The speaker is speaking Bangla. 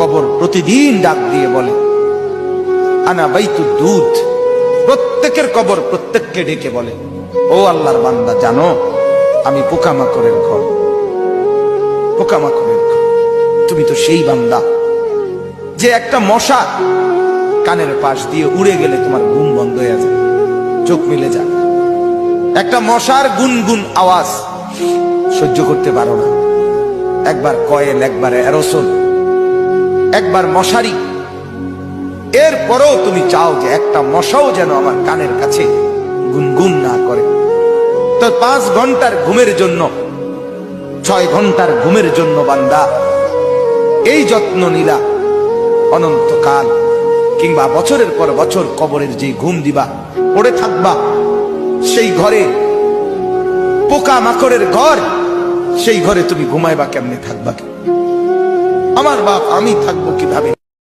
কবর প্রতিদিন ডাক দিয়ে বলে আনা বাইতুদ দুধ। প্রত্যেকের কবর প্রত্যেককে ডেকে বলে, ও আল্লাহর বান্দা, জানো আমি পোকামাকড়ের ঘর, পোকামাকড়ের ঘর। তুমি তো সেই বান্দা যে একটা মশা কানের পাশ দিয়ে উড়ে গেলে তোমার ঘুম বন্ধ হয়ে যায়, চোখ মিলে যায়। একটা মশার গুনগুন আওয়াজ সহ্য করতে পারো না। একবার কয়েল, একবার অ্যারোসল, একবার মশারি, এরপরেও তুমি চাও যে একটা মশাও যেন আমার কানের কাছে গুনগুন না করে। তো 5 ঘন্টার ঘুমের জন্য, 6 ঘন্টার ঘুমের জন্য বান্দা এই যত্ন নিলা, অনন্তকাল কিংবা বছরের পর বছর কবরের যে ঘুম দিবা, পড়ে থাকবা সেই ঘরে, পোকা মাকড়ের ঘর, সেই ঘরে তুমি ঘুমাইবা কেমনে, থাকবা? আমার বাপ, আমি থাকবো কিভাবে?